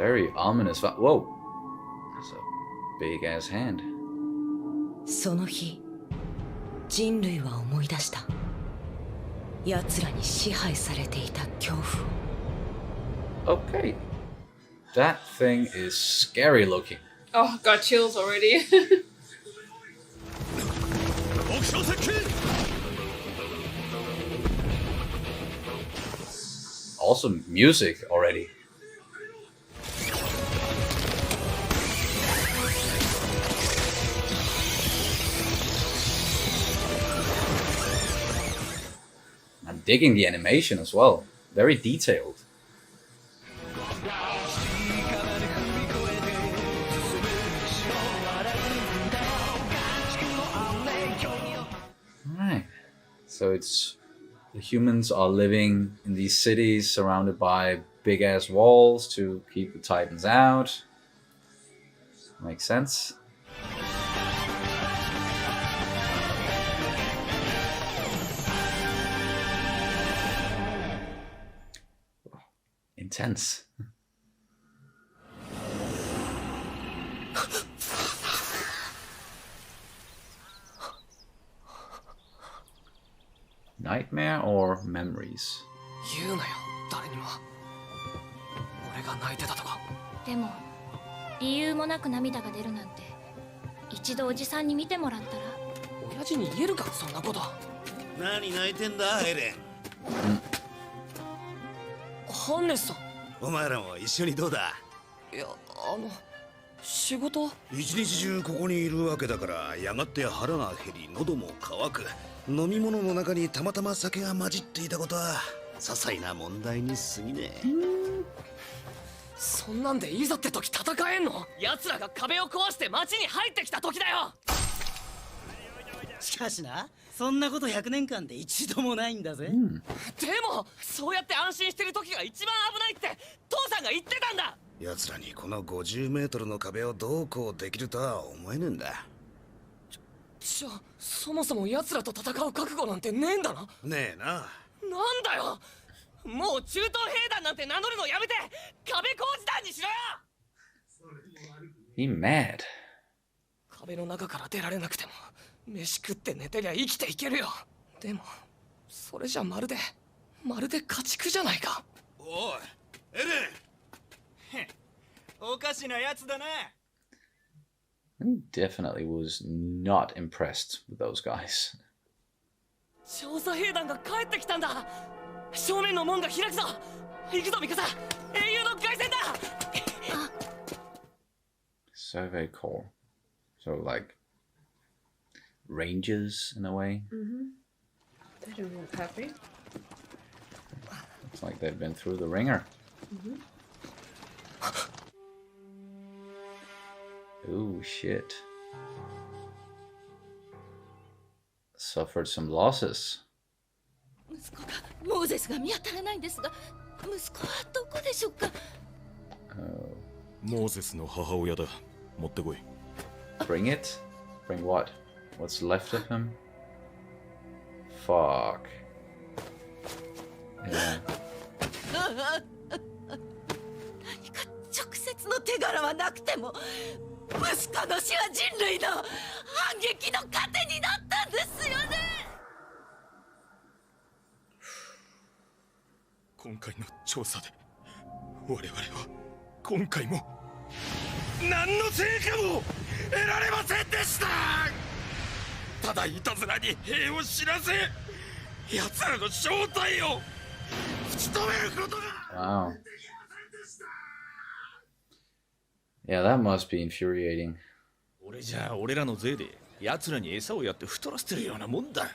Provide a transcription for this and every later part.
Very ominous. Whoa. That's a big ass hand. その日、人類は思い出した。奴らに支配されていた恐怖を。Okay. That thing is scary looking. Oh, got chills already. Awesome music already. I'm digging the animation as well. Very detailed. Alright. So the humans are living in these cities surrounded by big ass walls to keep the Titans out. Makes sense. Intense. Nightmare or memories? 言うなよ、誰にも。俺が泣いてたとか。でも理由もなく涙が出るなんて、一度おじさんに見てもらったら。親父に言えるか、そんなこと。何泣いてんだ、エレン。ハンネスさん。お前らも一緒にどうだ。いや、仕事。一日中ここにいるわけだから、やがて腹が減り喉も渇く。飲み物の中にたまたま酒が混じっていたことは些細な問題に過ぎねえ。そんなんでいざって時戦えんの？奴らが壁を壊して街に入ってきた時だよ。しかしな、そんなこと100年間で一度もないんだぜ。でもそうやって安心してる時が一番危ないって父さんが言ってたんだ。奴らにこの50メートルの壁をどうこうできるとは思えねえんだ。じゃあそもそも奴らと戦う覚悟なんてねえんだな。ねえな。なんだよ、もう中東兵団なんて名乗るのやめて壁工事団にしろよ。He mad. 壁の中から出られなくても飯食って寝てりゃ生きていけるよ。でもそれじゃまるで家畜じゃないか。おいエレン。おかしなやつだな。He definitely was not impressed with those guys. 調査兵団が帰ってきたんだ。正面の門が開くぞ。行くぞミカサ、英雄の凱旋だ。Survey Corps. So like rangers in a way. They don't look happy. It's like they've been through the ringer. Oh shit. Suffered some losses. 息子がモーゼスが見当たらないんですが、息子はどこでしょうか。モーゼスの母親だ。持ってこい。Bring it? Bring what? What's left of him? Fuck. Yeah. 何か直接の手柄はなくても、息子の死は人類の反撃の糧になったんですよね。今回の調査で我々は今回も何の成果も得られませんでした。ただいたずらに兵を知らせ、奴らの正体を打ち止めることが。 Wow. Yeah, that must be infuriating. 俺じゃ俺らの税で奴らに餌をやって太らせてるようなもんだ。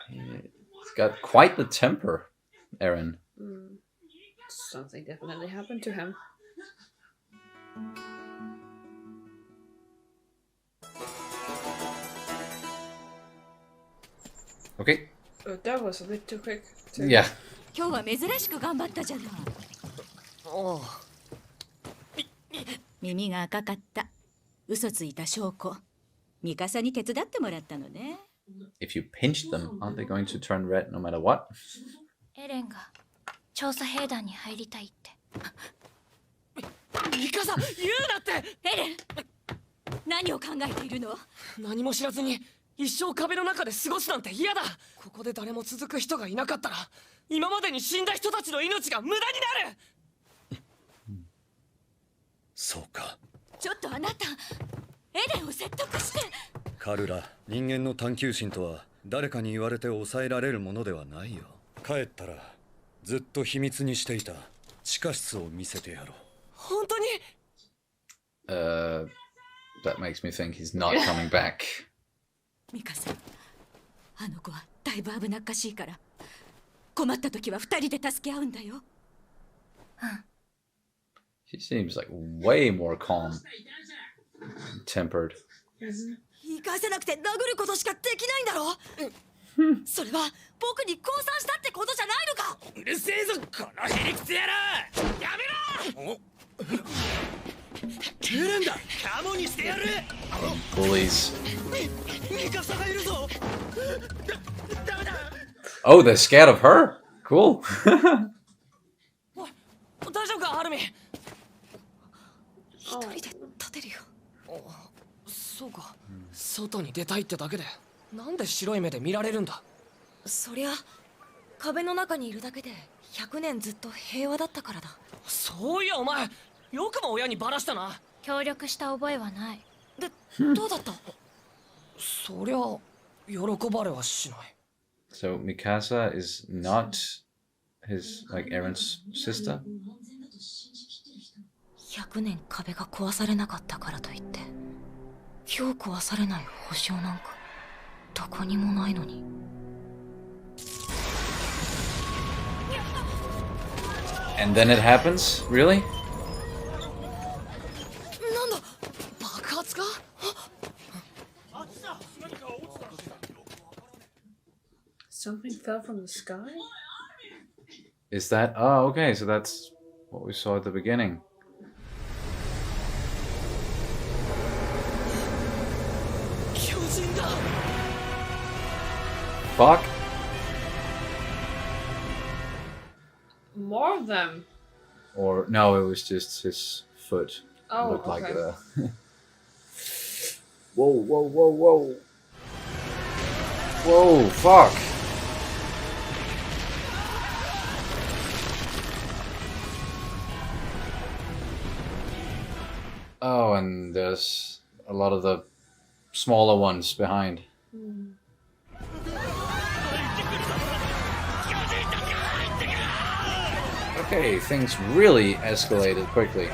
He's got quite the temper, Eren. Something definitely happened to him. Okay. Oh, that was a bit too quick. Yeah. 今日は珍しく頑張ったじゃない。耳が赤かった。嘘ついた証拠。ミカサに手伝ってもらったのね。if you pinch them, aren't they going to turn red no matter what? エレンが調査兵団に入りたいって。ミカサ、言うなって。エレン、何を考えているの？何も知らずに一生壁の中で過ごすなんて嫌だ。ここで誰も続く人がいなかったら、今までに死んだ人たちの命が無駄になる。そうか。ちょっとあなた、エレンを説得して。カルラ、人間の探求心とは誰かに言われて抑えられるものではないよ。帰ったらずっと秘密にしていた地下室を見せてやろう。本当に？That makes me think he's not coming back. ミカさん、あの子はだいぶ危なっかしいから、困った時は二人で助け合うんだよ。She seems like way more calm, tempered. 言い返せなくて殴ることしかできないんだろ。それは僕に降参したってことじゃないのか。うるせえぞこのへりくつ野郎。やめろ。エレンだ。カモにしてやる。Bullies. ミカサがいるぞ。ダメだ。Oh, they're scared of her? Cool. 大丈夫か、ハルミ。一人で立てるよ。そうか、外に出たいってだけでなんで白い目で見られるんだ。そりゃ壁の中にいるだけで100年ずっと平和だったからだ。そういやお前、よくも親にバラしたな。協力した覚えはない。で、どうだった？そりゃ喜ばれはしない。So Mikasa is not his like Eren's sister. 100年壁が壊されなかったからといって今日壊されない保証なんかどこにもないのに。And then it happens? Really? なんだ、爆発かSomething fell from the sky? Is that? Oh, okay. So that's what we saw at the beginning. 巨人だ。 Fuck. More of them. Or no, it was just his foot. Oh, Looked like okay. a. Whoa! Whoa! Whoa! Whoa! Whoa! Fuck! Oh, and there's a lot of the smaller ones behind. Okay, things really escalated quickly.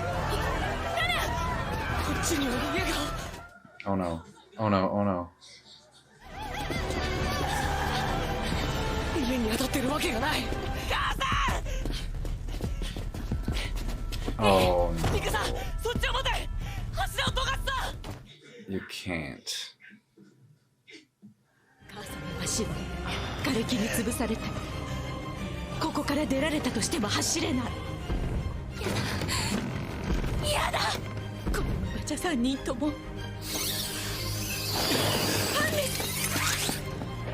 Oh no. Oh no, oh no. 家に当たってるわけがない。Oh no. ミカさん、そっちを持て。柱を尖った。 You can't. 母さんの足は瓦礫に潰された。ここから出られたとしても走れない。やだ。このままじゃ3人とも。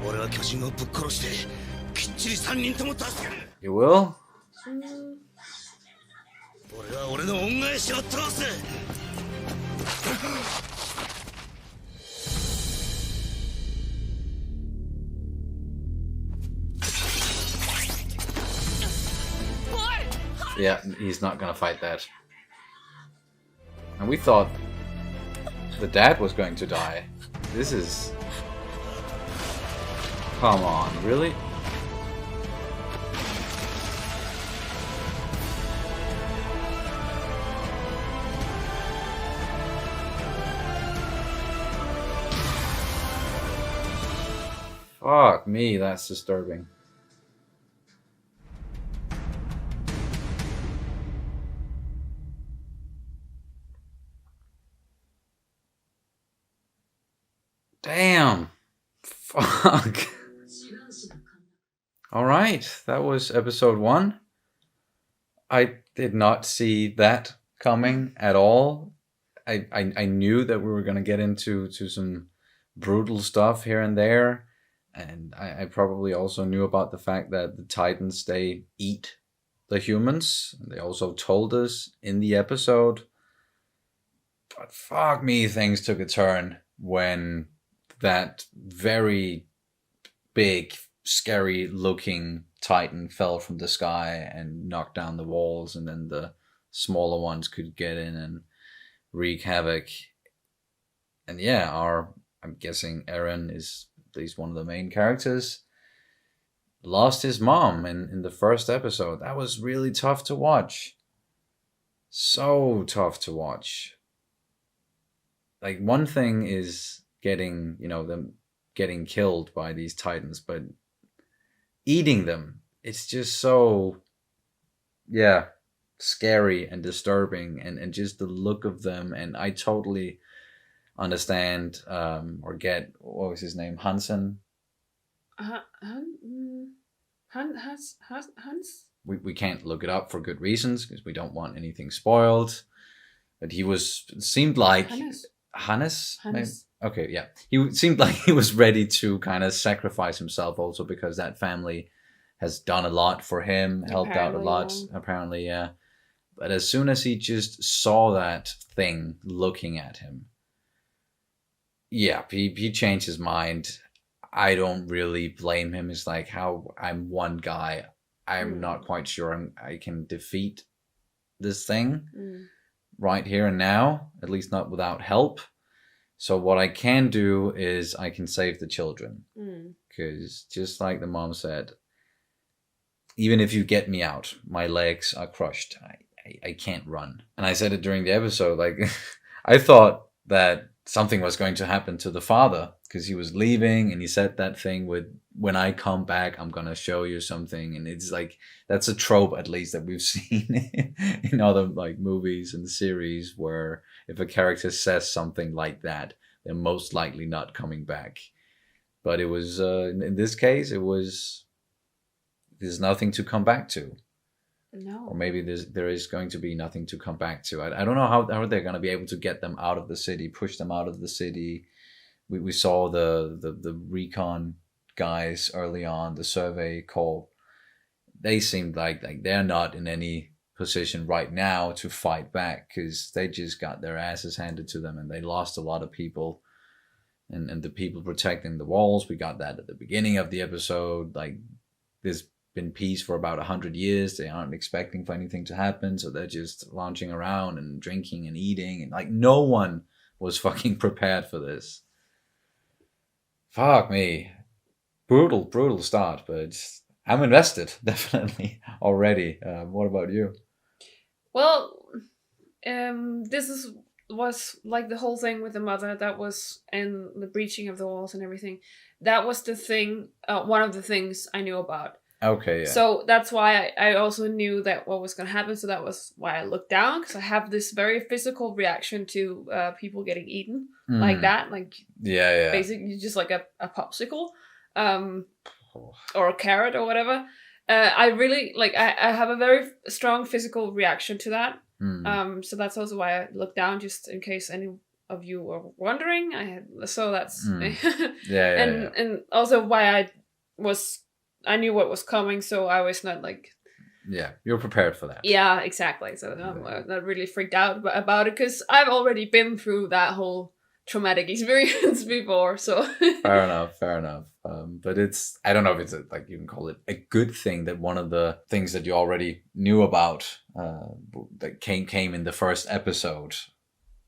俺は巨人をぶっ殺してきっちり3人とも助ける。 You will? 俺は俺の恩返しを通す。Yeah, he's not gonna fight that. And we thought the dad was going to die. This is... Come on, really? Fuck me, that's disturbing. Damn. Fuck. Alright, that was episode 1. I did not see that coming at all. I knew that we were going to get into some brutal stuff here and there. And I probably also knew about the fact that the Titans, they eat the humans. They also told us in the episode. But fuck me, things took a turn when that very big, scary looking Titan fell from the sky and knocked down the walls, and then the smaller ones could get in and wreak havoc. And yeah, I'm guessing Eren is at least one of the main characters, lost his mom in the first episode. That was really tough to watch. So tough to watch. Like, one thing is getting, them getting killed by these Titans, but eating them, it's just so, scary and disturbing, and just the look of them. And I totally understand or get, what was his name, Hansen? Hans? We can't look it up for good reasons because we don't want anything spoiled. But seemed like Hannes? Okay, yeah. He seemed like he was ready to kind of sacrifice himself also, because that family has done a lot for him, helped out a lot, apparently, yeah. But as soon as he just saw that thing looking at him, yeah, he changed his mind. I don't really blame him. It's like, how I'm one guy. I'm not quite sure I can defeat this thing right here and now, at least not without help. So what I can do is I can save the children. Because just like the mom said, even if you get me out, my legs are crushed. I can't run. And I said it during the episode, like, I thought that something was going to happen to the father, because he was leaving and he said that thing with, when I come back, I'm going to show you something. And it's like, that's a trope, at least, that we've seen in other like movies and series, where if a character says something like that, they're most likely not coming back. But it was, in this case, there's nothing to come back to. No. Or maybe there is going to be nothing to come back to. I don't know how they're going to be able to get them out of the city, push them out of the city. We saw the recon guys early on, the survey corps. They seemed like they're not in any position right now to fight back, because they just got their asses handed to them and they lost a lot of people. And the people protecting the walls, we got that at the beginning of the episode. Like, there's been peace for about 100 years. They aren't expecting for anything to happen, so they're just launching around and drinking and eating, and like, no one was fucking prepared for this. Fuck me. Brutal start, but I'm invested, definitely, already. What about you? Well, was like the whole thing with the mother, that was, and the breaching of the walls and everything. That was the thing, one of the things I knew about. Okay, yeah. So that's why I also knew that what was going to happen. So that was why I looked down, because I have this very physical reaction to people getting eaten like that. Like, yeah. Basically just like a popsicle or a carrot or whatever. I really, like, I have a very strong physical reaction to that. So that's also why I looked down, just in case any of you were wondering. So that's and also why I knew what was coming, so I was not like... Yeah, you're prepared for that. Yeah, exactly. So I'm not really freaked out about it, because I've already been through that whole traumatic experience before, so... Fair enough. But it's... I don't know if it's, like, you can call it a good thing that one of the things that you already knew about that came in the first episode.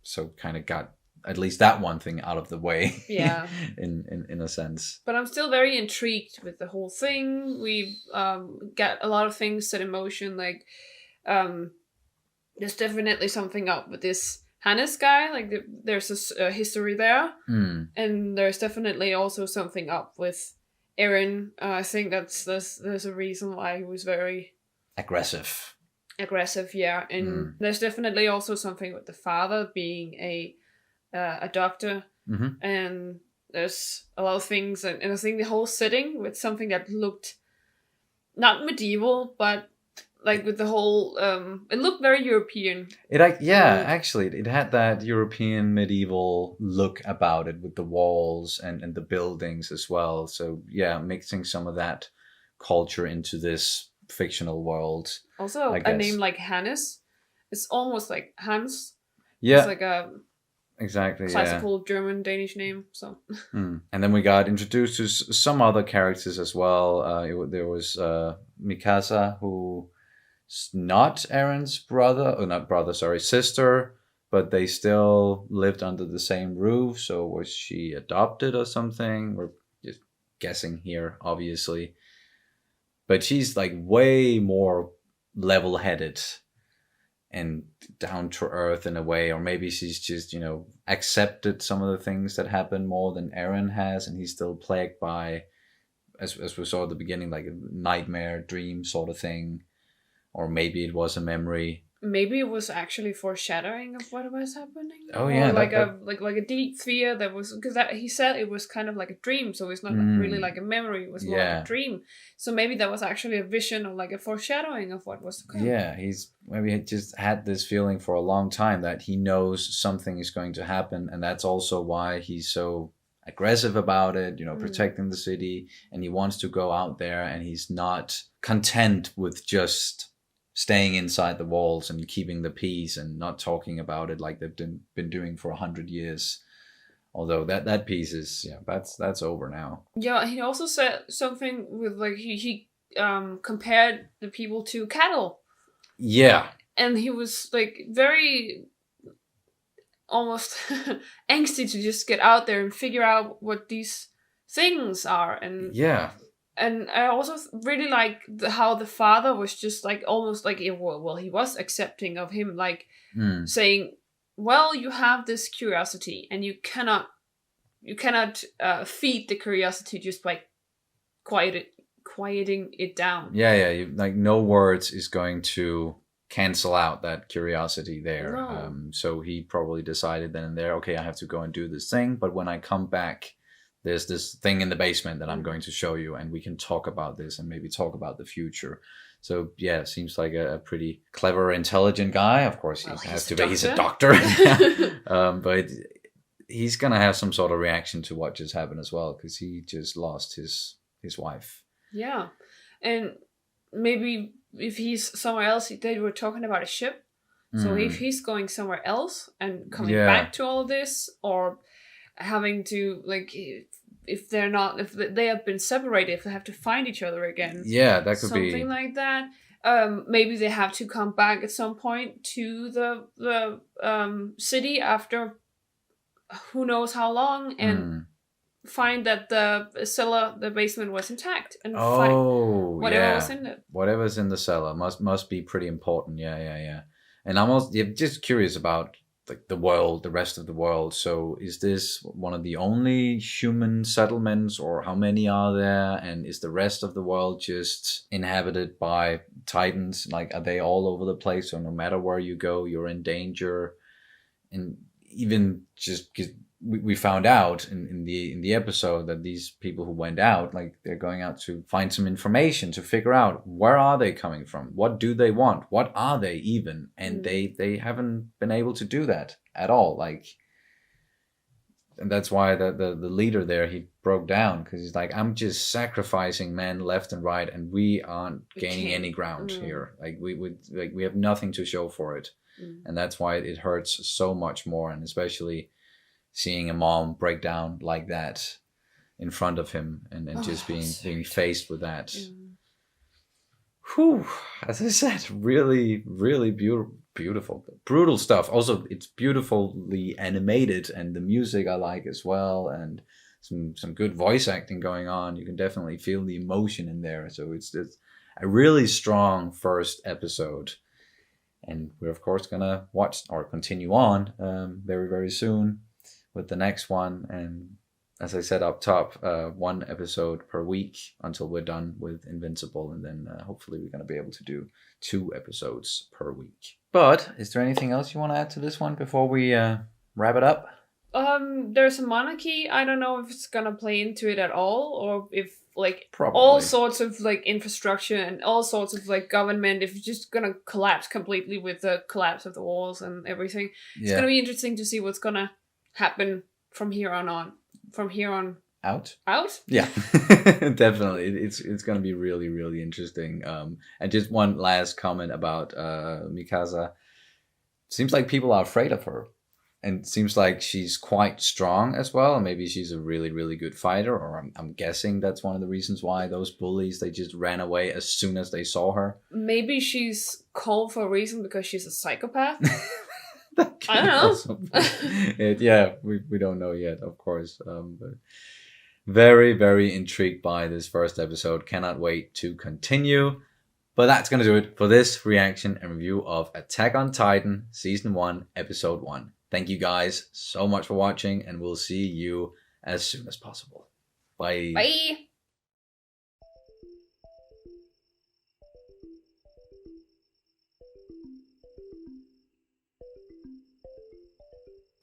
So kind of got at least that one thing out of the way. Yeah. in a sense. But I'm still very intrigued with the whole thing. We've got a lot of things set in motion. Like, there's definitely something up with this Hannes guy. Like, there's a history there. And there's definitely also something up with Eren. I think there's a reason why he was very... Aggressive, yeah. And there's definitely also something with the father being a doctor, and there's a lot of things, and I think the whole setting with something that looked not medieval, but like with the whole it looked very European. Actually it had that European medieval look about it with the walls and the buildings as well. So yeah, mixing some of that culture into this fictional world. Also a name like Hannes, it's almost like Hans. Yeah, it's like a exactly classical German Danish name. So and then we got introduced to some other characters as well. There was Mikasa, who's not Aaron's sister, but they still lived under the same roof. So was she adopted or something? We're just guessing here, obviously. But she's like way more level-headed and down to earth in a way, or maybe she's just, you know, accepted some of the things that happen more than Aaron has, and he's still plagued by, as we saw at the beginning, like a nightmare dream sort of thing, or maybe it was a memory. Maybe it was actually foreshadowing of what was happening. Oh yeah, like a deep fear that was, because he said it was kind of like a dream, so it's not really like a memory. It was more like a dream. So maybe that was actually a vision or like a foreshadowing of what was to come. Yeah, he just had this feeling for a long time that he knows something is going to happen, and that's also why he's so aggressive about it. You know, protecting the city, and he wants to go out there, and he's not content with just staying inside the walls and keeping the peace and not talking about it like they've been doing for 100 years. Although that piece is, that's over now. Yeah, he also said something with like he compared the people to cattle. Yeah. And he was like very almost angsty to just get out there and figure out what these things are. And yeah. And I also really like how the father was just like almost like, well, he was accepting of him, like saying, well, you have this curiosity and you cannot feed the curiosity just by quieting it down. Yeah. Like no words is going to cancel out that curiosity there. No. So he probably decided then and there, okay, I have to go and do this thing. But when I come back, there's this thing in the basement that I'm going to show you, and we can talk about this and maybe talk about the future. So yeah, seems like a pretty clever, intelligent guy. Of course, he has to be. He's a doctor. But he's gonna have some sort of reaction to what just happened as well, because he just lost his wife. Yeah, and maybe if he's somewhere else, they were talking about a ship. So if he's going somewhere else and coming back to all of this, or having to like if they have been separated, if they have to find each other again, that could something be something like that. Maybe they have to come back at some point to the city after who knows how long, and find that the cellar, the basement was intact, and find whatever was in it. Whatever's in the cellar must be pretty important. Yeah. And I'm also just curious about like the world, the rest of the world. So is this one of the only human settlements, or how many are there? And is the rest of the world just inhabited by Titans? Like, are they all over the place? So no matter where you go, you're in danger. And even just we found out in the episode that these people who went out, like they're going out to find some information to figure out where are they coming from, what do they want, what are they even, and they haven't been able to do that at all. Like, and that's why the leader there, he broke down, because he's like, I'm just sacrificing men left and right, and we aren't gaining any ground here. Like we have nothing to show for it, and that's why it hurts so much more, and especially seeing a mom break down like that in front of him, and just being faced with that. Whew, as I said, really, really beautiful. Brutal stuff. Also, it's beautifully animated, and the music I like as well, and some good voice acting going on. You can definitely feel the emotion in there. So it's a really strong first episode. And we're, of course, going to watch or continue on very, very soon with the next one. And as I said up top, one episode per week until we're done with Invincible, and then hopefully we're going to be able to do 2 episodes per week. But is there anything else you want to add to this one before we wrap it up? There's a monarchy. I don't know if it's gonna play into it at all, or if like Probably. all sorts of like infrastructure and all sorts of like government, if it's just gonna collapse completely with the collapse of the walls and everything. It's gonna be interesting to see what's gonna happen from here on. From here on out. Yeah. Definitely. It's gonna be really, really interesting. And just one last comment about Mikasa. Seems like people are afraid of her. And seems like she's quite strong as well. Maybe she's a really, really good fighter. Or I'm guessing that's one of the reasons why those bullies, they just ran away as soon as they saw her. Maybe she's called for a reason because she's a psychopath. I don't know. We don't know yet, of course. But very, very intrigued by this first episode. Cannot wait to continue. But that's going to do it for this reaction and review of Attack on Titan Season 1, Episode 1. Thank you guys so much for watching, and we'll see you as soon as possible. Bye. Bye.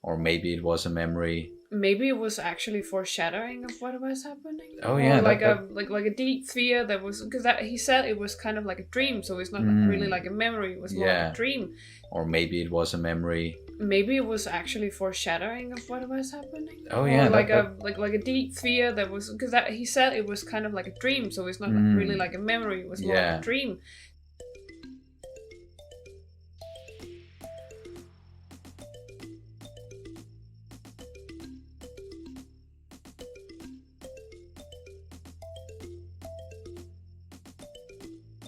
Or maybe it was a memory. Maybe it was actually foreshadowing of what was happening. Oh yeah, or like a deep fear that was, because he said it was kind of like a dream, so it's not really like a memory. It was more like a dream. Or maybe it was a memory. Maybe it was actually foreshadowing of what was happening. Oh yeah, or like a deep fear that was, because he said it was kind of like a dream, so it's not really like a memory. It was more like a dream.